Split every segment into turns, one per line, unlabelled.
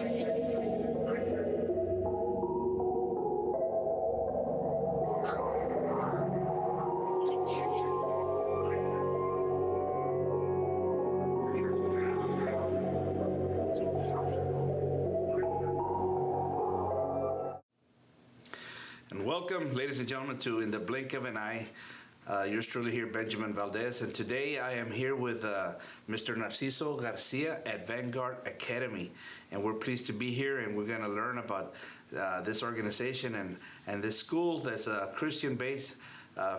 And welcome, ladies and gentlemen, to In the Blink of an Eye. Yours truly here, Benjamin Valdez, and today I am here with Mr. Narciso Garcia at Vanguard Academy, and we're pleased to be here, and we're going to learn about this organization and this school that's a Christian-based,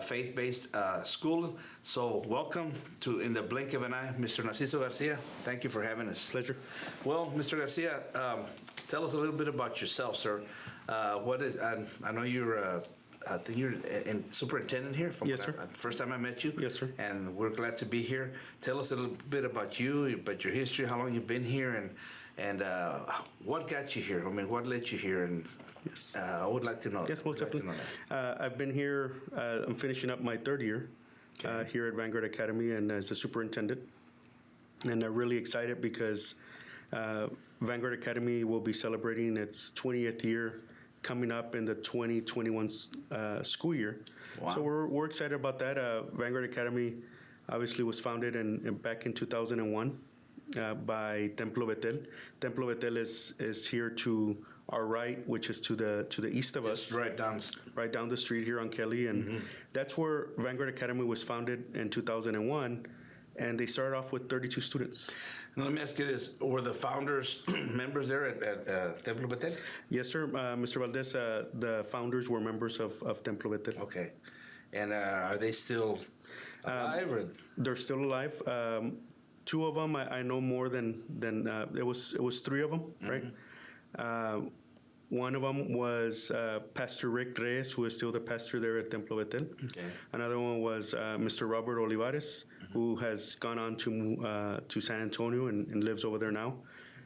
faith-based school. So welcome to In the Blink of an Eye, Mr. Narciso Garcia. Thank you for having us.
Pleasure.
Well, Mr. Garcia, tell us a little bit about yourself, sir. What is? I know you're. I think you're in superintendent here.
Yes, sir.
First time I met you.
Yes, sir.
And we're glad to be here. Tell us a little bit about you, about your history, how long you've been here, and what got you here. I mean, what led you here? And
yes,
I would like to know.
Yes, most definitely. I've been here. I'm finishing up my third year here at Vanguard Academy and as a superintendent, and I'm really excited because Vanguard Academy will be celebrating its 20th year coming up in the 2021 school year.
Wow.
So we're excited about that. Vanguard Academy obviously was founded back in 2001 by Templo Betel. Templo Betel is here to our right, which is to the east of us.
Right down
the street here on Kelly, and that's where Vanguard Academy was founded in 2001. And they started off with 32 students.
Now, let me ask you this. Were the founders members there at Templo Betel?
Yes, sir. Mr. Valdez, the founders were members of Templo Betel.
Okay. And are they still alive?
They're still alive. Two of them, I know more than it was three of them, right? One of them was Pastor Rick Reyes, who is still the pastor there at Templo Betel.
Okay.
Another one was Mr. Robert Olivares, who has gone on to San Antonio and lives over there now.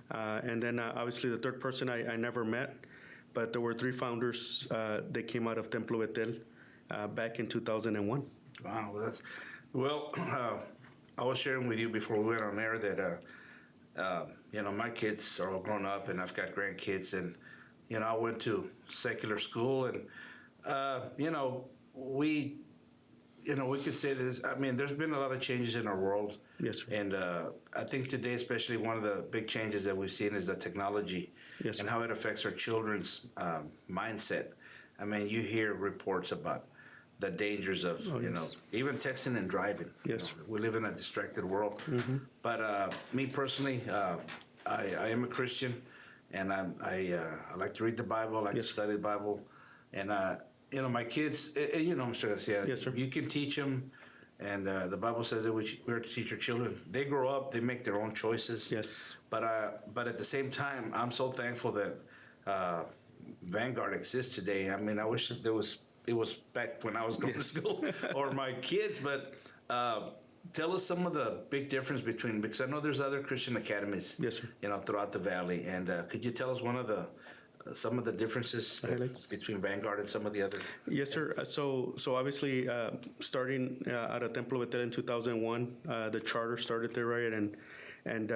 And then obviously the third person I never met, but there were three founders that came out of Templo Betel back in 2001.
Wow, I was sharing with you before we went on air that my kids are all grown up and I've got grandkids, and I went to secular school, and we could say this. I mean, there's been a lot of changes in our world.
Yes, sir.
And I think today, especially, one of the big changes that we've seen is the technology.
Yes, sir.
And how it affects our children's mindset. I mean, you hear reports about the dangers of even texting and driving.
Yes.
We live in a distracted world. But me personally, I am a Christian. And I like to read the Bible. I like to study the Bible, and my kids. Mr. Garcia.
Yes, sir.
You can teach them, and the Bible says that we're to teach our children. They grow up, they make their own choices.
Yes.
But at the same time, I'm so thankful that Vanguard exists today. I mean, I wish it was back when I was going to school or my kids, but. Tell us some of the big difference because I know there's other Christian academies,
yes, sir.
Throughout the valley. And could you tell us some of the differences between Vanguard and some of the other?
Yes, sir. So obviously, starting out of Templo Betel in 2001, the charter started there, right? And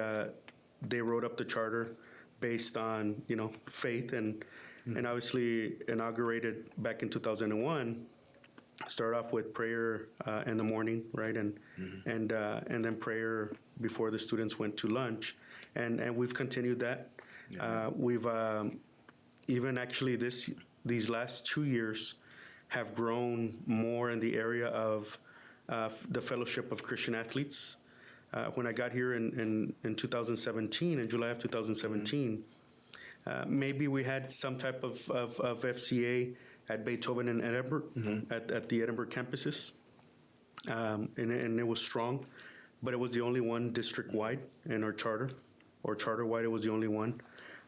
they wrote up the charter based on faith, and obviously inaugurated back in 2001. Start off with prayer in the morning, right, and then prayer before the students went to lunch, and we've continued that. Yeah. We've even actually these last 2 years have grown more in the area of the Fellowship of Christian Athletes. When I got here in 2017, in July of 2017, maybe we had some type of FCA at Beethoven and Edinburgh, at the Edinburgh campuses, and it was strong, but it was the only one district-wide in our charter, or charter-wide. It was the only one.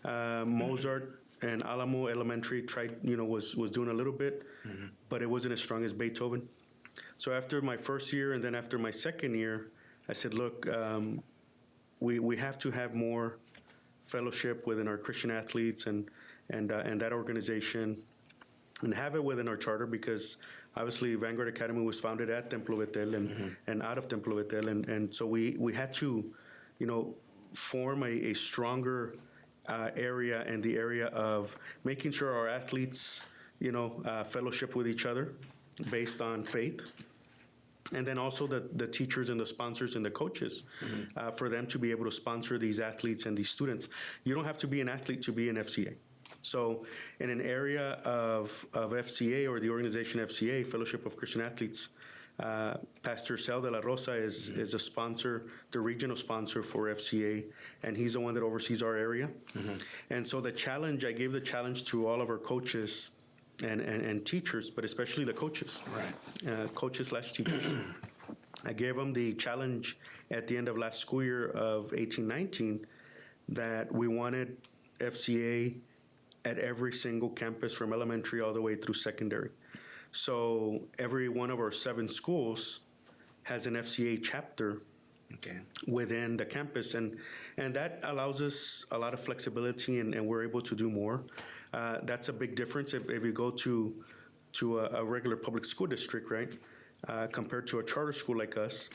Mozart and Alamo Elementary was doing a little bit, but it wasn't as strong as Beethoven. So after my first year, and then after my second year, I said, look, we have to have more fellowship within our Christian athletes and that organization, and have it within our charter, because obviously Vanguard Academy was founded at Templo Betel and out of Templo Betel, and so we had to form a stronger area and the area of making sure our athletes, fellowship with each other based on faith. And then also the teachers and the sponsors and the coaches, for them to be able to sponsor these athletes and these students. You don't have to be an athlete to be an FCA. So in an area of FCA, or the organization FCA, Fellowship of Christian Athletes, Pastor Cel de la Rosa is a sponsor, the regional sponsor for FCA, and he's the one that oversees our area. And so I gave the challenge to all of our coaches and teachers, but especially the coaches, coaches/teachers. I gave them the challenge at the end of last school year of 18-19 that we wanted FCA at every single campus from elementary all the way through secondary. So every one of our 7 schools has an FCA chapter within the campus, and that allows us a lot of flexibility, and we're able to do more. That's a big difference if you go to a regular public school district, right? Compared to a charter school like us.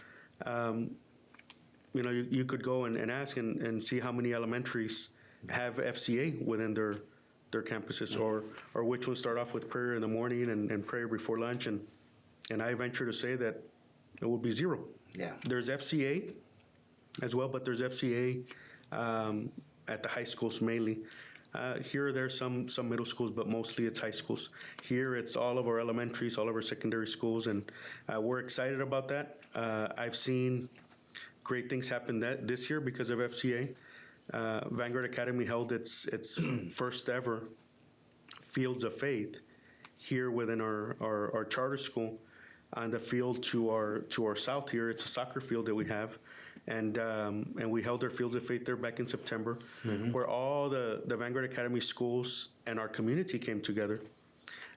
You could go and ask and see how many elementaries have FCA within their campuses, or which ones start off with prayer in the morning and prayer before lunch, and I venture to say that it will be 0.
Yeah.
There's FCA as well, but there's FCA at the high schools mainly. Here there's some middle schools, but mostly it's high schools. Here it's all of our elementaries, all of our secondary schools, and we're excited about that. I've seen great things happen this year because of FCA. Vanguard Academy held its first ever Fields of Faith here within our charter school on the field to our south here. It's a soccer field that we have. And we held our Fields of Faith there back in September, where all the Vanguard Academy schools and our community came together.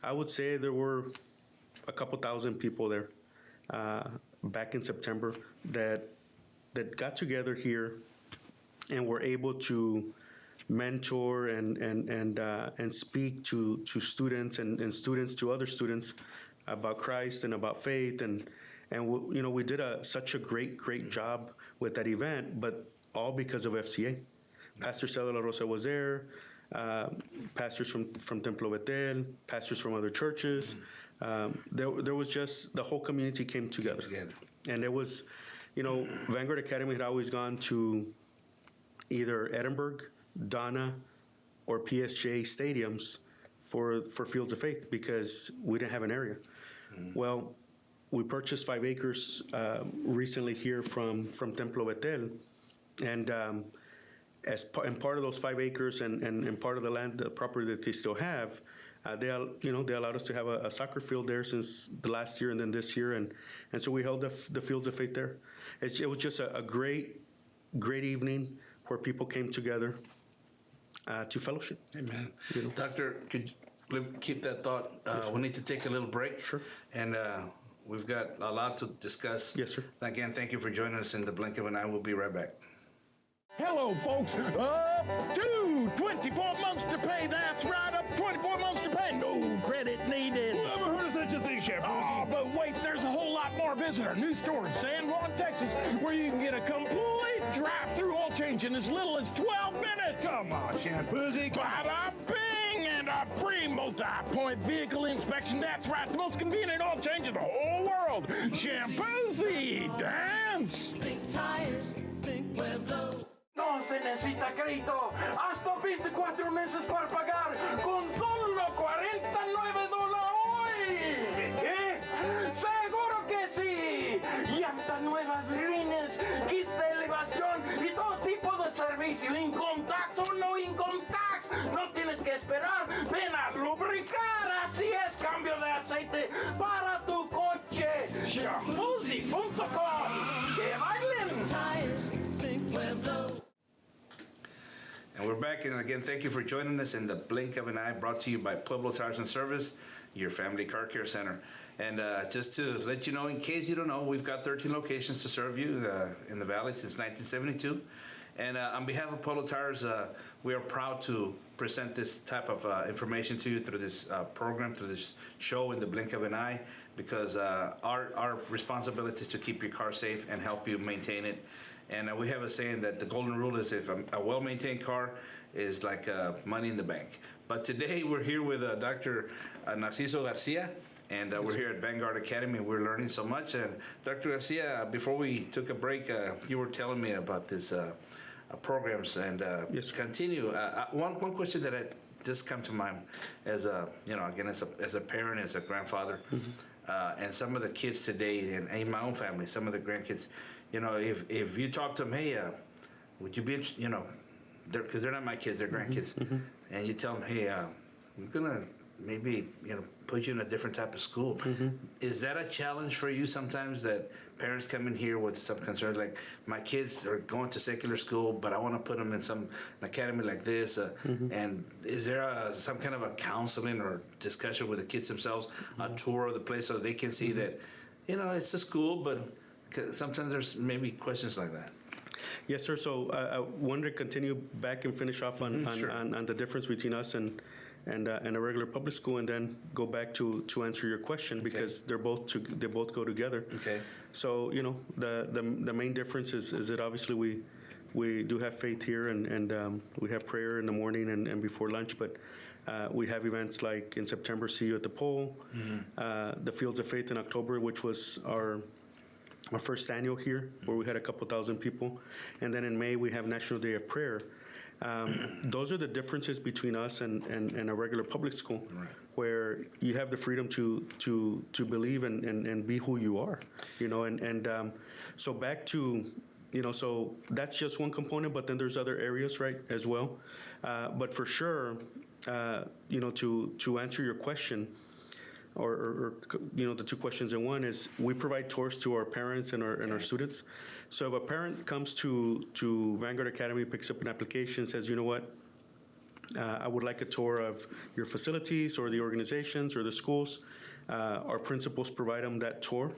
I would say there were a couple thousand people there back in September that got together here and were able to mentor and speak to students and students to other students about Christ and about faith, and we did such a great job with that event, but all because of FCA. Pastor Cel de la Rosa was there, pastors from Templo Betel, pastors from other churches. There was just the whole community came together. And it was, Vanguard Academy had always gone to either Edinburgh, Donna, or PSJ stadiums for Fields of Faith because we didn't have an area. Well, we purchased 5 acres recently here from Templo Betel, and part of those 5 acres and part of the land, the property that they still have, they allowed us to have a soccer field there since the last year and then this year, and so we held the Fields of Faith there. It was just a great evening where people came together to fellowship.
Amen. Doctor, could you keep that thought? We need to take a little break.
Sure.
And we've got a lot to discuss.
Yes, sir.
Again, thank you for joining us in the blink of an eye. We'll be right back.
Hello, folks. Up to 24 months to pay. That's right, up 24 months to pay. No credit needed.
Never heard of such a thing, Chef
Oh, but wait, there's a whole lot more. Visit our new store in San Juan, Texas, where you can get a complete drive-through oil change in as little as 12 minutes.
Come on, Shampoozy.
Bada bing, and a free multi-point vehicle inspection. That's right, the most convenient oil change in the whole world. Shampoozy, dance.
Think tires, think Pueblo.
No se necesita crédito. Hasta 24 meses para pagar con solo $49 hoy. ¿Qué? ¡Seguro que sí! Llantas nuevas, rines, kits de elevación y todo tipo de servicio. Income tax o no income tax. No tienes que esperar. Ven a lubricar. Así es, cambio de aceite para tu coche. Shampoozy.com. ¡Que bailen!
Tires, think Pueblo.
And we're back, and again, thank you for joining us in the blink of an eye, brought to you by Pueblo Tires and Service, your family car care center. And just to let you know, in case you don't know, we've got 13 locations to serve you in the Valley since 1972. And on behalf of Pueblo Tires, we are proud to present this type of information to you through this program, through this show in the blink of an eye, because our responsibility is to keep your car safe and help you maintain it. And we have a saying that the golden rule is if a well-maintained car is like money in the bank. But today we're here with Dr. Narciso Garcia, and we're here at Vanguard Academy. We're learning so much. And Dr. Garcia, before we took a break, you were telling me about this programs, and
Yes, sir.
continue. One question that just come to mind as a again as a parent, as a grandfather, and some of the kids today, and in my own family, some of the grandkids, if you talk to them, hey, would you be because they're not my kids, they're grandkids, and you tell them, hey, I'm gonna maybe put you in a different type of school. Is that a challenge for you sometimes, that parents come in here with some concern, like my kids are going to secular school, but I want to put them in an academy like this, and is there some kind of a counseling or discussion with the kids themselves, a tour of the place so they can see that it's a school, but sometimes there's maybe questions like that?
Yes, sir. So I wanted to continue back and finish off on
Sure.
on the difference between us and a regular public school, and then go back to answer your question, because they both go together.
Okay.
So the main difference is that obviously we do have faith here, and we have prayer in the morning and before lunch, but we have events like in September, See You at the Pole, the Fields of Faith in October, which was our first annual here, where we had a couple thousand people, and then in May we have National Day of Prayer. Those are the differences between us and a regular public school,
Right.
where you have the freedom to believe and be who you are, so back to, so that's just one component, but then there's other areas, right, as well. But for sure, to answer your question, or the two questions in one, is we provide tours to our parents and our students. So if a parent comes to Vanguard Academy, picks up an application, says, you know what, I would like a tour of your facilities or the organizations or the schools, our principals provide them that tour.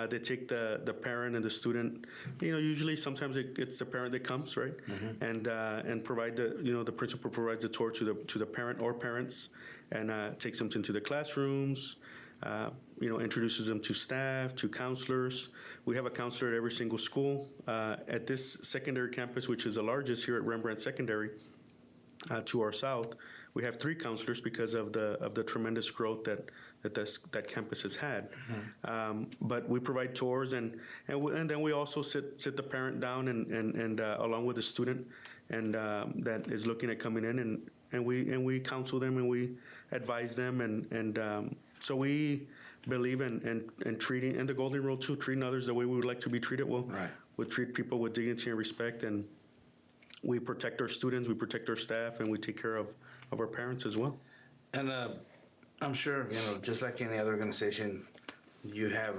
They take the parent and the student. Usually, sometimes it's the parent that comes, right, and provide the principal provides the tour to the parent or parents, and takes them into the classrooms. Introduces them to staff, to counselors. We have a counselor at every single school. At this secondary campus, which is the largest here at Rembrandt Secondary, to our south, we have 3 counselors because of the tremendous growth that campus has had. But we provide tours, and then we also sit the parent down and along with the student, and that is looking at coming in, and we counsel them, and we advise them, and so we believe in treating, and the golden rule too, treating others the way we would like to be treated.
Right.
We treat people with dignity and respect, and we protect our students, we protect our staff, and we take care of our parents as well.
And I'm sure, just like any other organization, you have,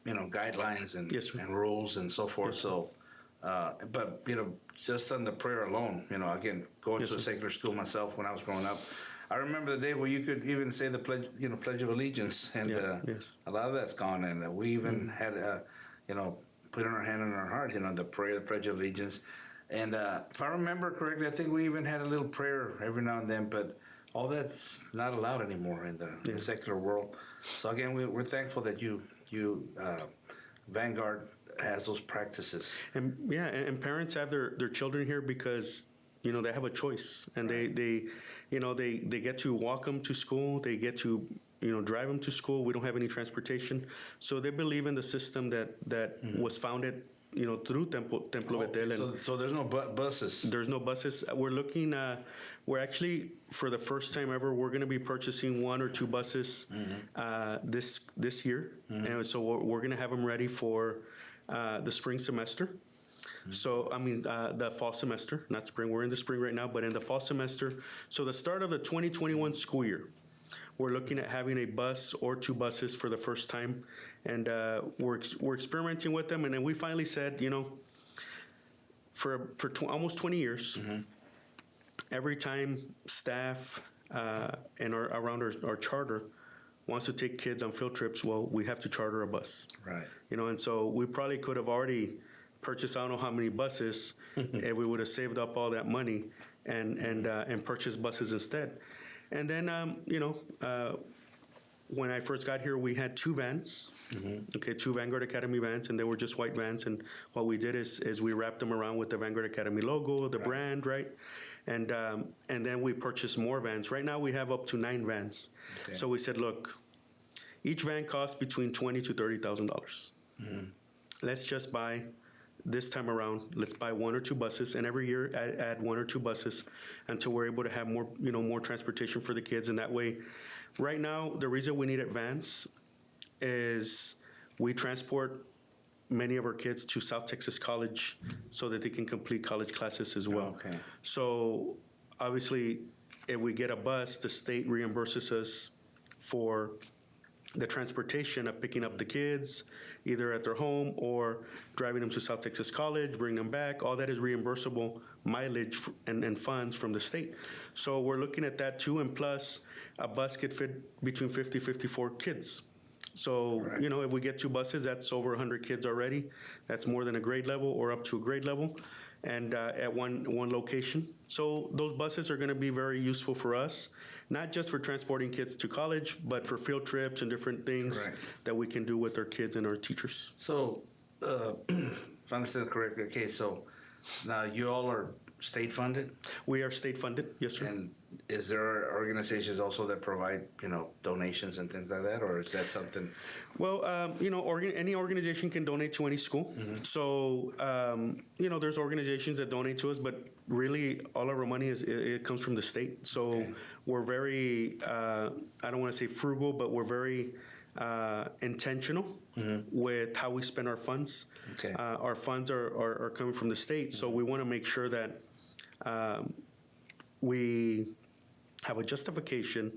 guidelines and,
Yes, sir.
and rules and so forth.
Yes,
So, but, just on the prayer alone, again, going
Yes,
to a
sir.
secular school myself when I was growing up, I remember the day where you could even say the Pledge of Allegiance, and
Yes.
a lot of that's gone. And we even had, put in our hand on our heart, the prayer, the Pledge of Allegiance. And if I remember correctly, I think we even had a little prayer every now and then, but all that's not allowed anymore in the secular world. So again, we're thankful that you Vanguard has those practices.
And parents have their children here because they have a choice, and they get to walk them to school, they get to drive them to school. We don't have any transportation, so they believe in the system that was founded through Templo Betel. And
So there's no buses.
there's no buses. We're actually, for the first time ever, we're going to be purchasing 1 or 2 buses this year, and so we're going to have them ready for the spring semester. So, the fall semester, not spring. We're in the spring right now, but in the fall semester. So the start of the 2021 school year, we're looking at having a bus or 2 buses for the first time, and we're experimenting with them. And then we finally said, for almost 20 years, every time staff and around our charter wants to take kids on field trips, well, we have to charter a bus.
Right.
And so we probably could have already purchased I don't know how many buses if we would have saved up all that money and purchased buses instead. And then when I first got here, we had two vans, okay, two Vanguard Academy vans, and they were just white vans. And what we did is we wrapped them around with the Vanguard Academy logo, the brand, right? And then we purchased more vans. Right now, we have up to 9 vans.
Okay.
So we said, look, each van costs between $20,000 to $30,000. Let's just buy. This time around, let's buy 1 or 2 buses, and every year add 1 or 2 buses until we're able to have more, more transportation for the kids. And that way, right now, the reason we needed vans is we transport many of our kids to South Texas College so that they can complete college classes as well.
Okay.
So obviously, if we get a bus, the state reimburses us for the transportation of picking up the kids, either at their home or driving them to South Texas College, bring them back. All that is reimbursable mileage and funds from the state. So we're looking at that too. And plus, a bus could fit between 50, 54 kids. So, if we get 2 buses, that's over 100 kids already. That's more than a grade level or up to a grade level, and at one location. So those buses are going to be very useful for us, not just for transporting kids to college, but for field trips and different things that we can do with our kids and our teachers.
So, if I understand correctly, okay, so now you all are state funded?
We are state funded, yes, sir.
And is there organizations also that provide, donations and things like that, or is that something?
Well, any organization can donate to any school. So, there's organizations that donate to us, but really all of our money it comes from the state. So we're very, I don't want to say frugal, but we're very intentional with how we spend our funds.
Okay.
Our funds are coming from the state, so we want to make sure that we have a justification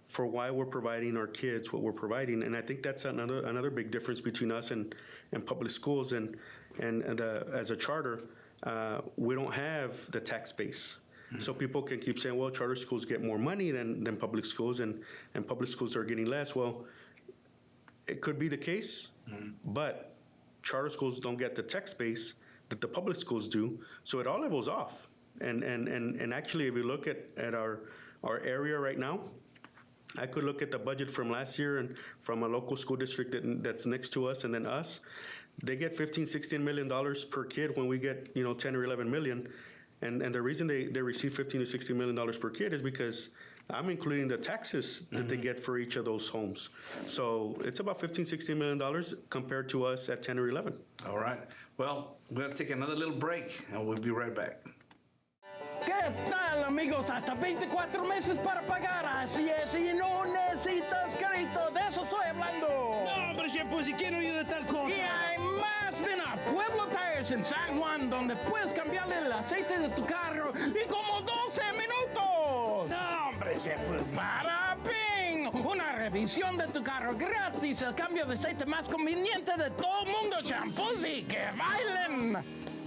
for why we're providing our kids what we're providing. And I think that's another big difference between us and public schools. And as a charter, we don't have the tax base. So people can keep saying, well, charter schools get more money than public schools, and public schools are getting less. Well, it could be the case, but charter schools don't get the tax base that the public schools do. So it all levels off. And actually, if you look at our area right now, I could look at the budget from last year and from a local school district that's next to us and then us. They get $15-16 million per kid when we get 10 or 11 million. And the reason they receive $15 to $16 million per kid is because I'm including the taxes that they get for each of those homes. So it's about $15-16 million compared to us at 10 or 11.
All right. Well, we're going to take another little break, and we'll be right back.
¿Qué tal, amigos? Hasta 24 meses para pagar. Así es, y no necesitas crédito. De eso estoy hablando.
No, hombre, Shampoo, si quiero yo de tal cosa.
Y hay más. Ven a Pueblo Tires en San Juan, donde puedes cambiarle el aceite de tu carro en como 12 minutos.
No, hombre, Shampoo.
¡Para ping! Una revisión de tu carro gratis. El cambio de aceite más conveniente de todo el mundo. Shampoos y que bailen.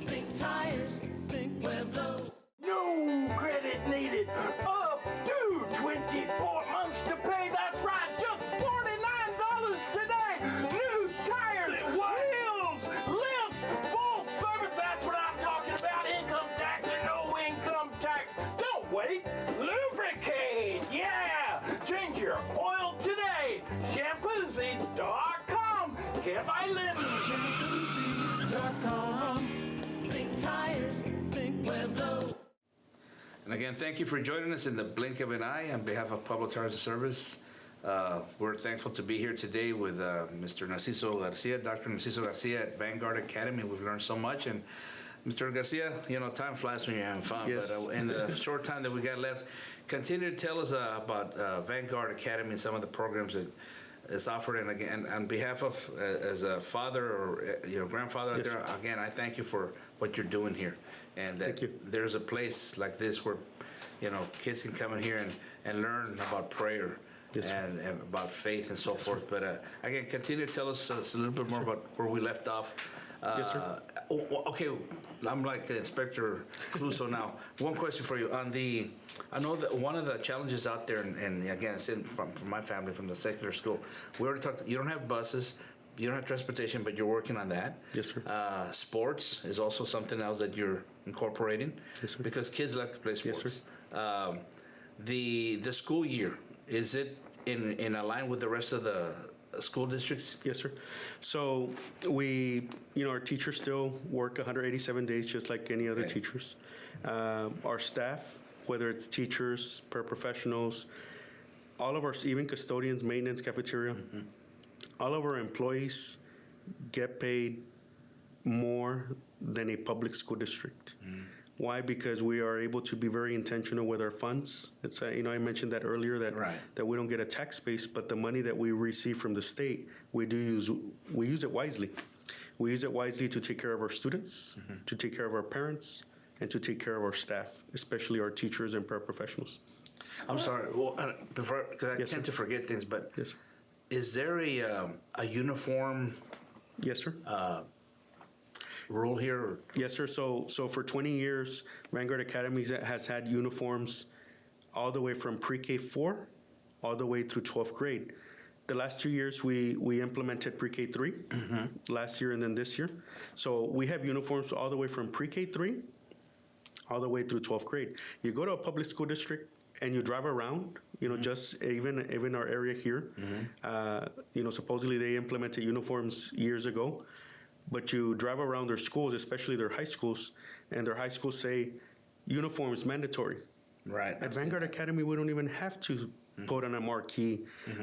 Think tires, think Pueblo.
No credit needed. Up to 24 months to pay. That's right. Just $49 today. New tires, wheels, lifts, full service. That's what I'm talking about. Income tax and no income tax. Don't wait. Lubricate. Yeah. Change your oil today. Shampoozy.com. Que bailen. Shampoozy.com.
Think tires, think Pueblo.
And again, thank you for joining us in the blink of an eye on behalf of Public Tires and Service. We're thankful to be here today with Mr. Narciso Garcia, Dr. Narciso Garcia at Vanguard Academy. We've learned so much. And Mr. Garcia, time flies when you're having fun.
Yes.
But in the short time that we got left, continue to tell us about Vanguard Academy and some of the programs that is offered. And again, on behalf of, as a father or grandfather out there, again, I thank you for what you're doing here. And that there's a place like this where, kids can come in here and learn about prayer and about faith and so forth. But again, continue to tell us a little bit more about where we left off.
Yes, sir.
Okay, I'm like Inspector Clouseau now. One question for you. I know that one of the challenges out there, and again, it's from my family, from the secular school, we already talked, you don't have buses, you don't have transportation, but you're working on that.
Yes, sir.
Sports is also something else that you're incorporating.
Yes, sir.
Because kids like to play sports.
Yes, sir.
The school year, is it in line with the rest of the school districts?
Yes, sir. So we, our teachers still work 187 days just like any other
Okay.
teachers. Our staff, whether it's teachers, paraprofessionals, all of our, even custodians, maintenance, cafeteria, all of our employees get paid more than a public school district. Why? Because we are able to be very intentional with our funds. It's I mentioned that earlier that
Right.
that we don't get a tax base, but the money that we receive from the state, we use it wisely. We use it wisely to take care of our students, to take care of our parents, and to take care of our staff, especially our teachers and paraprofessionals.
I'm sorry, well, because I
Yes,
tend
sir.
to forget things, but
Yes, sir.
is there a uniform
Yes, sir.
rule here? Or?
Yes, sir. So for 20 years, Vanguard Academy has had uniforms all the way from pre-K 4 all the way through 12th grade. The last 2 years, we implemented pre-K 3 last year and then this year. So we have uniforms all the way from pre-K 3 all the way through 12th grade. You go to a public school district and you drive around, just even our area here, supposedly they implemented uniforms years ago. But you drive around their schools, especially their high schools, and their high schools say uniform is mandatory.
Right.
At Vanguard Academy, we don't even have to put on a marquee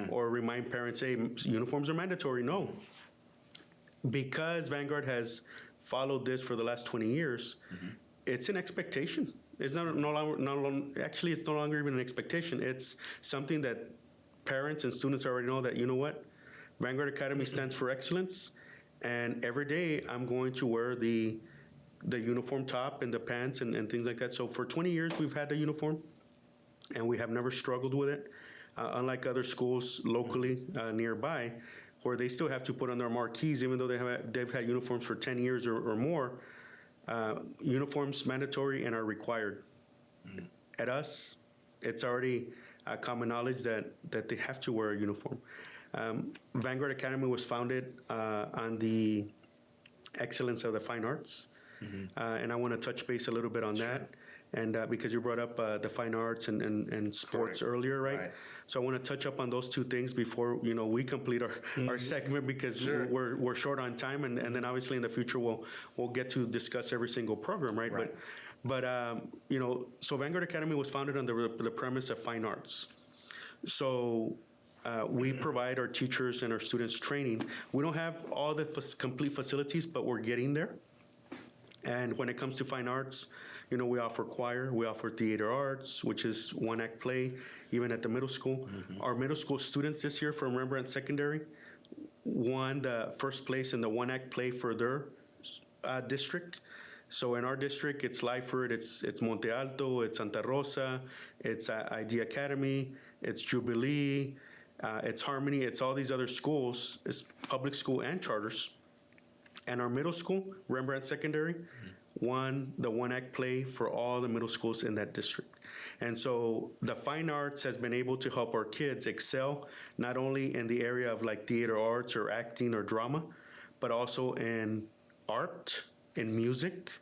or remind parents, hey, uniforms are mandatory. No. Because Vanguard has followed this for the last 20 years, it's an expectation. It's actually, it's no longer even an expectation. It's something that parents and students already know that, Vanguard Academy stands for excellence. And every day I'm going to wear the uniform top and the pants and things like that. So for 20 years we've had the uniform, and we have never struggled with it, unlike other schools locally nearby, where they still have to put on their marquees, even though they've had uniforms for 10 years or more. Uniforms mandatory and are required. At us, it's already common knowledge that they have to wear a uniform. Vanguard Academy was founded on the excellence of the fine arts, and I want to touch base a little bit on that. And because you brought up the fine arts and sports
Correct.
earlier, right?
Right.
So I want to touch up on those two things before we complete our segment, because
Sure.
we're short on time, and then obviously in the future we'll get to discuss every single program, right?
Right.
But so Vanguard Academy was founded on the premise of fine arts. So we provide our teachers and our students training. We don't have all the complete facilities, but we're getting there. And when it comes to fine arts, we offer choir, we offer theater arts, which is one-act play, even at the middle school. Our middle school students this year from Rembrandt Secondary won the first place in the one-act play for their district. So in our district, it's Lyford, it's Monte Alto, it's Santa Rosa, it's ID Academy, it's Jubilee, it's Harmony, it's all these other schools, it's public school and charters. And our middle school, Rembrandt Secondary, won the one-act play for all the middle schools in that district. And so the fine arts has been able to help our kids excel, not only in the area of like theater arts or acting or drama, but also in art, in music,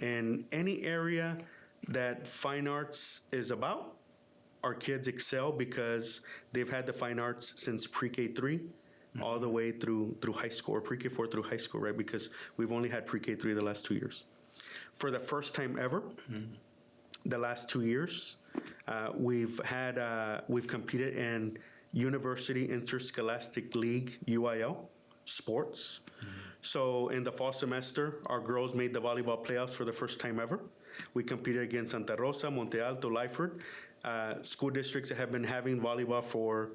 in any area that fine arts is about. Our kids excel because they've had the fine arts since pre-K 3 all the way through high school, or pre-K 4 through high school, right? Because we've only had pre-K 3 the last 2 years. For the first time ever, the last 2 years, we've competed in University Interscholastic League, UIL, sports. So in the fall semester, our girls made the volleyball playoffs for the first time ever. We competed against Santa Rosa, Monte Alto, Lyford, school districts that have been having volleyball for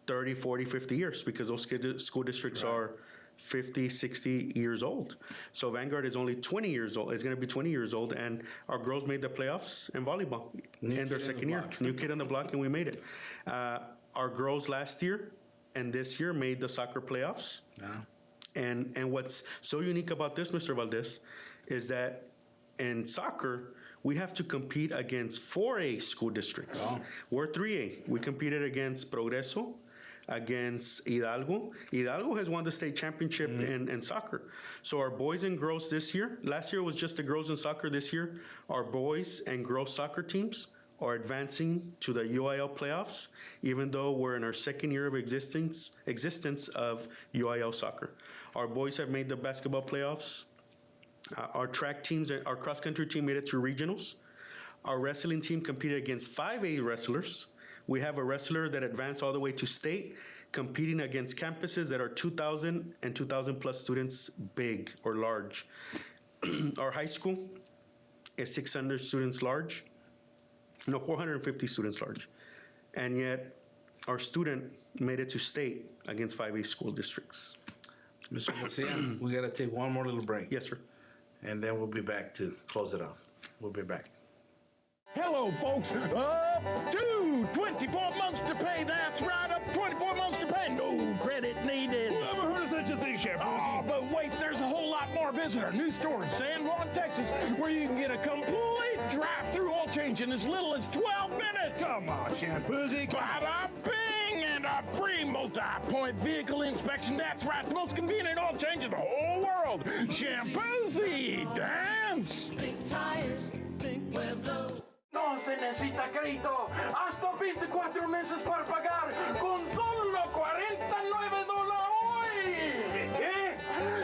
30, 40, 50 years, because those school districts are 50, 60 years old. So Vanguard is only 20 years old. It's going to be 20 years old, and our girls made the playoffs in volleyball in their second year. New kid on the block, and we made it. Our girls last year and this year made the soccer playoffs.
Yeah.
And what's so unique about this, Mr. Valdez, is that in soccer, we have to compete against 4A school districts.
Oh.
We're 3A. We competed against Progreso, against Hidalgo. Hidalgo has won the state championship in soccer. So our boys and girls this year, last year was just the girls in soccer. This year, our boys and girls soccer teams are advancing to the UIL playoffs, even though we're in our second year of existence of UIL soccer. Our boys have made the basketball playoffs. Our track teams, our cross-country team made it to regionals. Our wrestling team competed against 5A wrestlers. We have a wrestler that advanced all the way to state, competing against campuses that are 2,000 and 2,000 plus students big or large. Our high school is 600 students large. No, 450 students large. And yet, our student made it to state against 5A school districts.
Mr. Garcia, we got to take one more little break.
Yes, sir.
And then we'll be back to close it off. We'll be back.
Hello, folks. Up to 24 months to pay. That's right, up 24 months to pay. No credit needed.
Who ever heard of such a thing, Chef?
Oh, but wait, there's a whole lot more. Visit our new store in San Juan, Texas, where you can get a complete drive-through oil change in as little as 12 minutes.
Come on, Shampoozy.
Bada bing! And a free multi-point vehicle inspection. That's right, the most convenient oil change in the whole world. Shampoozy, dance!
Think tires, think Pueblo.
No se necesita crédito. Hasta 24 meses para pagar con solo $49 hoy. ¿Qué?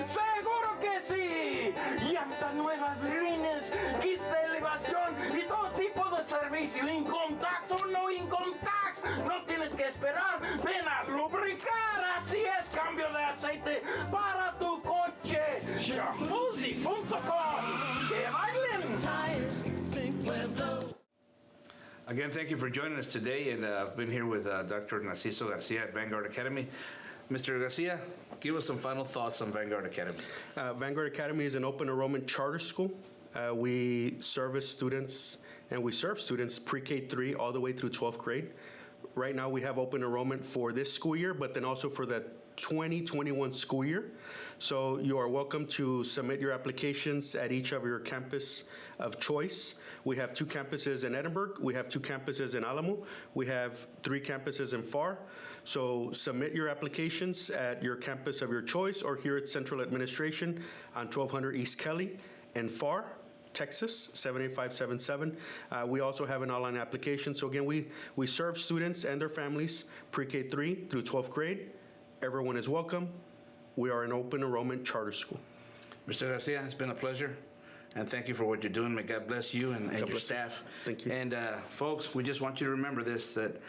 Seguro que sí. Llantas nuevas, rines, kits de elevación y todo tipo de servicio. Income tax o no income tax. No tienes que esperar. Ven a lubricar. Así es. Cambio de aceite para tu coche. Shampoozy.com. ¡Que bailen!
Tires, think Pueblo.
Again, thank you for joining us today. And I've been here with Dr. Narciso Garcia at Vanguard Academy. Mr. Garcia, give us some final thoughts on Vanguard Academy.
Vanguard Academy is an open enrollment charter school. We service students and we serve students pre-K3 all the way through 12th grade. Right now we have open enrollment for this school year, but then also for the 2021 school year. So you are welcome to submit your applications at each of your campus of choice. We have 2 campuses in Edinburgh. We have 2 campuses in Alamo. We have 3 campuses in FAR. So submit your applications at your campus of your choice or here at Central Administration on 1200 East Kelly in FAR, Texas, 78577. We also have an online application. So again, we serve students and their families pre-K3 through 12th grade. Everyone is welcome. We are an open enrollment charter school.
Mr. Garcia, it's been a pleasure. And thank you for what you're doing. May God bless you and your staff.
Thank you.
And folks, we just want you to remember this, that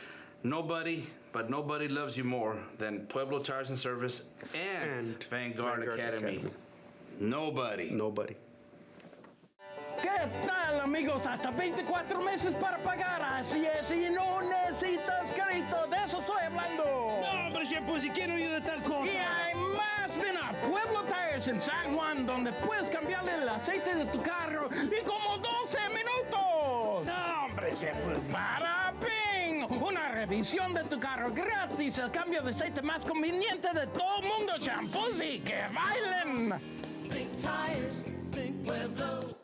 nobody loves you more than Pueblo Tires and Service and Vanguard Academy. Nobody.
¿Qué tal, amigos? Hasta 24 meses para pagar. Así es, y no necesitas crédito. De eso estoy hablando.
No, hombre, Shampoozy, ¿quién no de tal cosa?
Y hay más. Ven a Pueblo Tires en San Juan, donde puedes cambiarle el aceite de tu carro en como 12 minutos.
No, hombre, Shampoozy.
¡Para ping! Una revisión de tu carro gratis. El cambio de aceite más conveniente de todo el mundo. Shampoozy, ¡que bailen!
Think tires, think Pueblo.